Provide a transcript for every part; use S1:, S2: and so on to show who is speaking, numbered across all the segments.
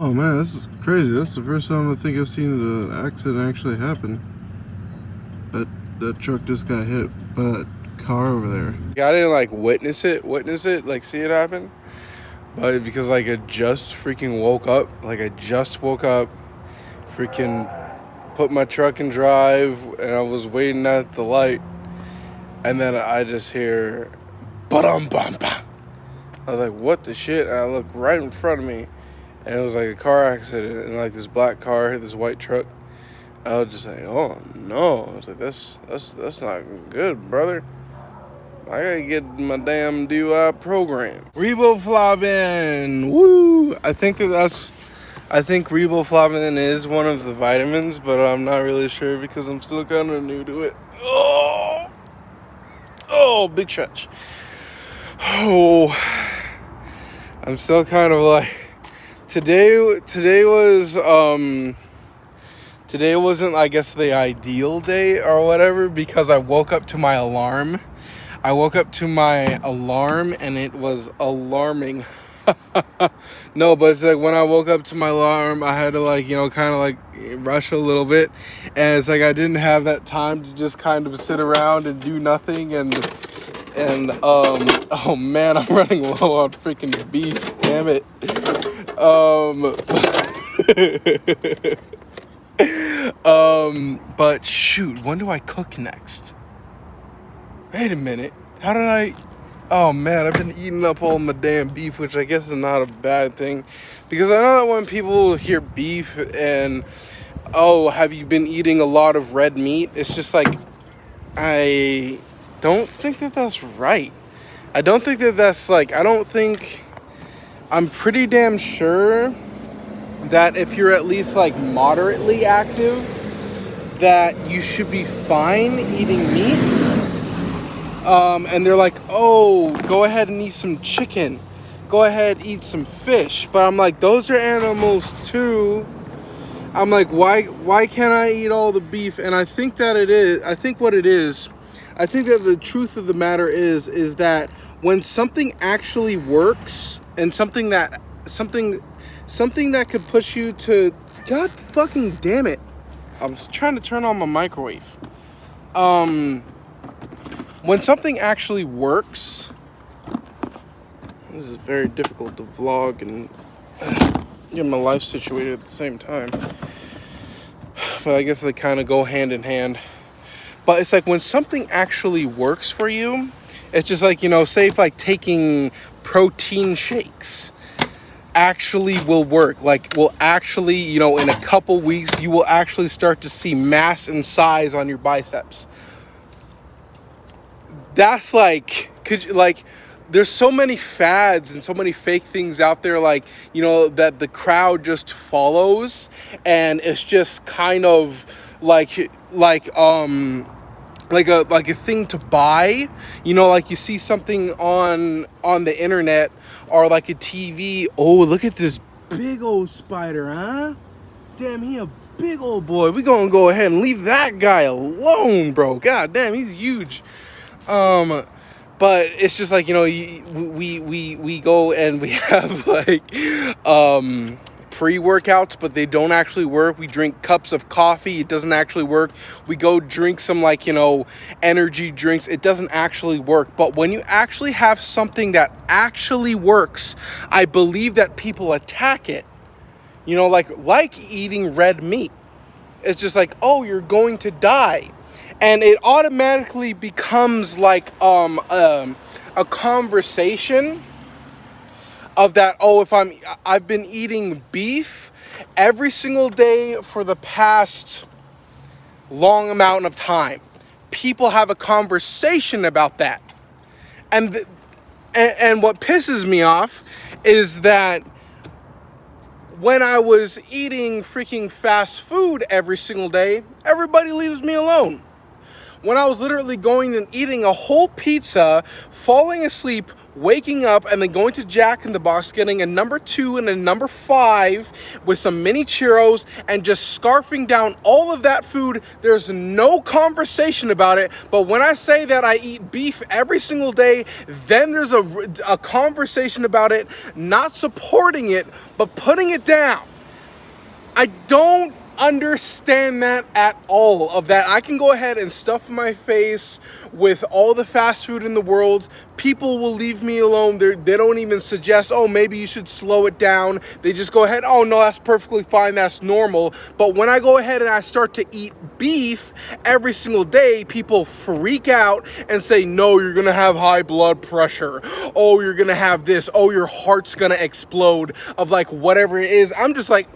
S1: Oh man, this is crazy. That's the first time I think I've seen an accident actually happen. That truck just got hit by that car over there.
S2: I didn't like witness it, like see it happen. But because like I just freaking woke up, freaking put my truck in drive, and I was waiting at the light, and then I just hear, ba-dum bum bum. I was like, what the shit? And I look right in front of me, and it was like a car accident, and like this black car hit this white truck. I was just like, oh no. I was like, that's not good, brother. I gotta get my damn DUI program. Riboflavin, woo! I think riboflavin is one of the vitamins, but I'm not really sure because I'm still kind of new to it. Oh, big stretch. Oh, I'm still kind of like, today wasn't, I guess, the ideal day or whatever, because I woke up to my alarm. And it was alarming. No, but it's like when I woke up to my alarm, I had to kind of rush a little bit. And it's like I didn't have that time to just kind of sit around and do nothing. And oh man, I'm running low on freaking beef. Damn it. But shoot, when do I cook next? Wait a minute. How did I... Oh, man, I've been eating up all my damn beef, which I guess is not a bad thing. Because I know that when people hear beef and, oh, have you been eating a lot of red meat? It's just like, I don't think that that's right. I'm pretty damn sure that if you're at least, moderately active, that you should be fine eating meat. And they're like, oh, go ahead and eat some chicken. Go ahead, eat some fish. But I'm like, those are animals too. I'm like, why can't I eat all the beef? And I think that the truth of the matter is that when something actually works, and something that could push you to, God fucking damn it. I was trying to turn on my microwave. When something actually works, this is very difficult to vlog and get my life situated at the same time. But I guess they kind of go hand in hand. But it's like when something actually works for you, it's just like, say if taking protein shakes actually will work. Will actually, in a couple weeks, you will actually start to see mass and size on your biceps. That's there's so many fads and so many fake things out there, that the crowd just follows, and it's just kind of like a thing to buy, you see something on the internet or a TV. Oh, look at this big old spider, huh? Damn, he a big old boy. We gonna go ahead and leave that guy alone, bro. God damn, he's huge. But it's just we go and we have pre-workouts, but they don't actually work. We drink cups of coffee. It doesn't actually work. We go drink some energy drinks. It doesn't actually work. But when you actually have something that actually works, I believe that people attack it. Like eating red meat. It's just oh, you're going to die. And it automatically becomes a conversation of that. Oh, I've been eating beef every single day for the past long amount of time. People have a conversation about that. And what pisses me off is that when I was eating freaking fast food every single day, everybody leaves me alone. When I was literally going and eating a whole pizza, falling asleep, waking up, and then going to Jack in the Box, getting a number 2 and a number 5 with some mini churros, and just scarfing down all of that food, there's no conversation about it. But when I say that I eat beef every single day, then there's a conversation about it, not supporting it, but putting it down. I don't understand that at all, of that I can go ahead and stuff my face with all the fast food in the world. People will leave me alone. They don't even suggest, oh, maybe you should slow it down. They just go ahead, oh, no, that's perfectly fine. That's normal. But when I go ahead and I start to eat beef every single day, people freak out and say, no, you're going to have high blood pressure. Oh, you're going to have this. Oh, your heart's going to explode, of like whatever it is. I'm just like,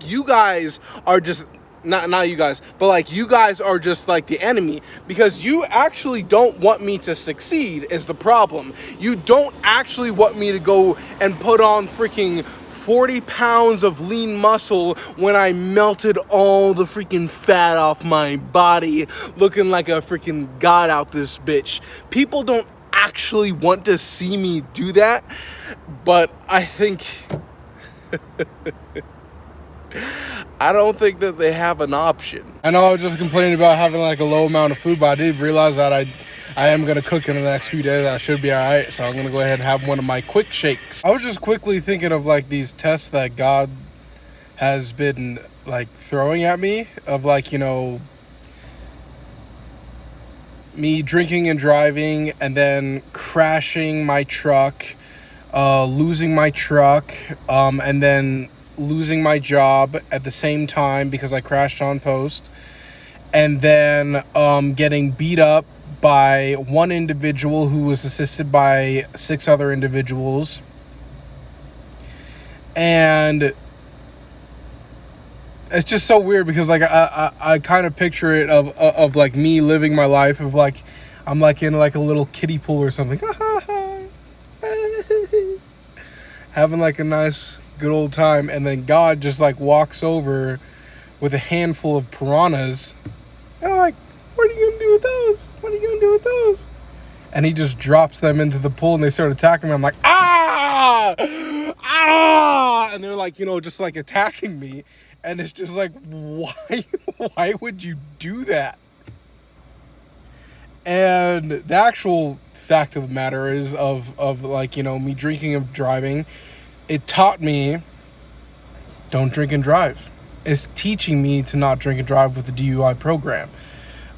S2: you guys are just... Not you guys, but like you guys are just like the enemy, because you actually don't want me to succeed is the problem. You don't actually want me to go and put on freaking 40 pounds of lean muscle when I melted all the freaking fat off my body, looking like a freaking god out this bitch. People don't actually want to see me do that, but I think... I don't think that they have an option. I know I was just complaining about having like a low amount of food, but I did realize that I am going to cook in the next few days. I should be all right, so I'm going to go ahead and have one of my quick shakes. I was just quickly thinking of like these tests that God has been like throwing at me, of like, you know, me drinking and driving and then crashing my truck, losing my truck, and then losing my job at the same time because I crashed on post, and then getting beat up by one individual who was assisted by 6 other individuals. And it's just so weird because like I kind of picture it of like me living my life of like I'm like in like a little kiddie pool or something, having like a nice good old time, and then God just like walks over with a handful of piranhas, and I'm like, what are you gonna do with those? What are you gonna do with those? And he just drops them into the pool and they start attacking me. I'm like, ah, and they're like, you know, just like attacking me, and it's just like, why would you do that? And the actual fact of the matter is of like, you know, me drinking and driving, it taught me don't drink and drive. It's teaching me to not drink and drive with the DUI program.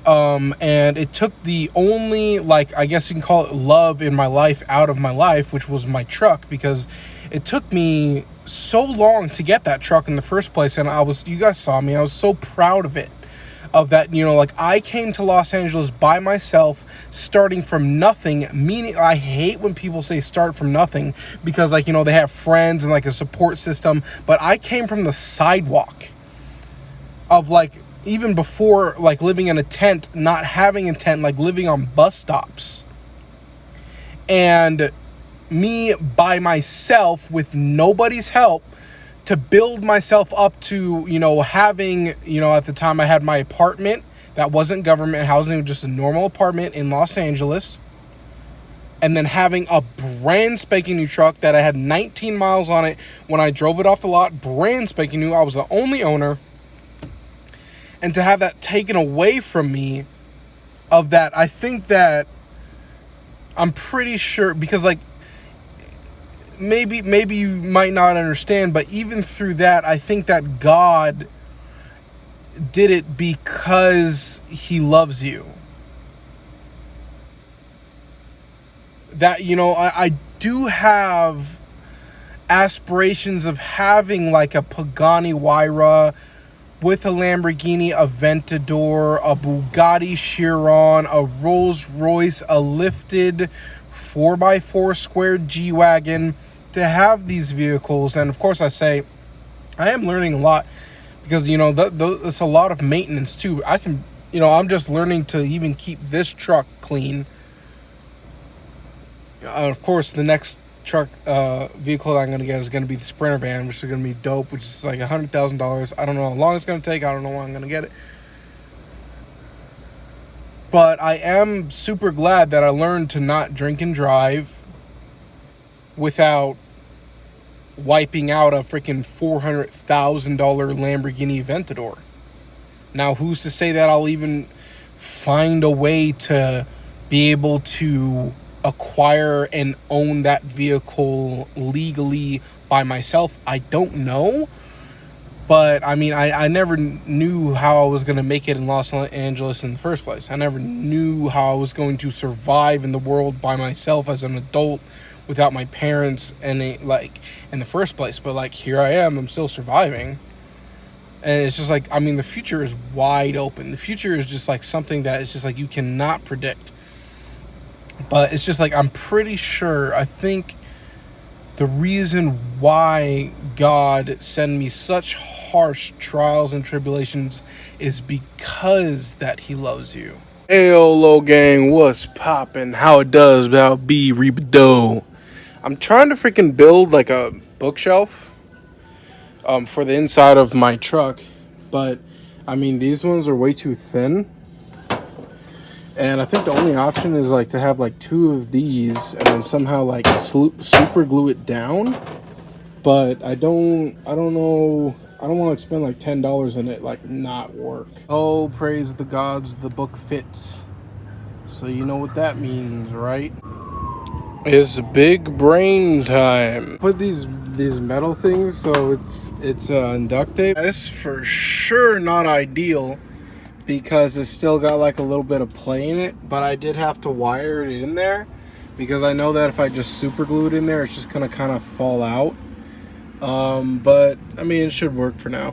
S2: And it took the only, like, I guess you can call it love in my life out of my life, which was my truck, because it took me so long to get that truck in the first place. And you guys saw me, I was so proud of it. Of that, you know, like I came to Los Angeles by myself, starting from nothing. Meaning, I hate when people say start from nothing, because like, you know, they have friends and like a support system, but I came from the sidewalk of like, even before like living in a tent, not having a tent, like living on bus stops, and me by myself with nobody's help to build myself up to, you know, having, you know, at the time I had my apartment that wasn't government housing, it was just a normal apartment in Los Angeles, and then having a brand spanking new truck that I had 19 miles on it when I drove it off the lot, brand spanking new. I was the only owner, and to have that taken away from me, of that, I think that I'm pretty sure, because like, maybe you might not understand, but even through that, I think that God did it because he loves you. That, you know, I do have aspirations of having like a Pagani Huayra with a Lamborghini Aventador, a Bugatti Chiron, a Rolls Royce, a lifted 4x4 squared G-Wagon, to have these vehicles. And of course I am learning a lot, because, you know, that's a lot of maintenance too. You know, I'm just learning to even keep this truck clean. Of course, the next truck vehicle that I'm going to get is going to be the Sprinter van, which is going to be dope, which is like $100,000. I don't know how long it's going to take. I don't know when I'm going to get it. But I am super glad that I learned to not drink and drive without wiping out a freaking $400,000 Lamborghini Aventador. Now, who's to say that I'll even find a way to be able to acquire and own that vehicle legally by myself? I don't know. But I mean, I never knew how I was going to make it in Los Angeles in the first place. I never knew how I was going to survive in the world by myself as an adult without my parents and like in the first place. But like, here I am, I'm still surviving. And it's just like, I mean, the future is wide open. The future is just like something that is just like you cannot predict. But it's just like, I'm pretty sure, I think the reason why God sent me such harsh trials and tribulations is because that he loves you. Hey, Low gang, what's poppin'? How it does about B Rebadoe? I'm trying to freaking build like a bookshelf for the inside of my truck, but I mean, these ones are way too thin. And I think the only option is like to have like 2 of these and then somehow like super glue it down. But I don't know. I don't want to spend like $10 in it, like not work. Oh, praise the gods, the book fits. So you know what that means, right? It's big brain time. Put these metal things so it's duct tape. That's for sure not ideal, because it's still got like a little bit of play in it, but I did have to wire it in there because I know that if I just super glue it in there, it's just gonna kind of fall out. But I mean, it should work for now.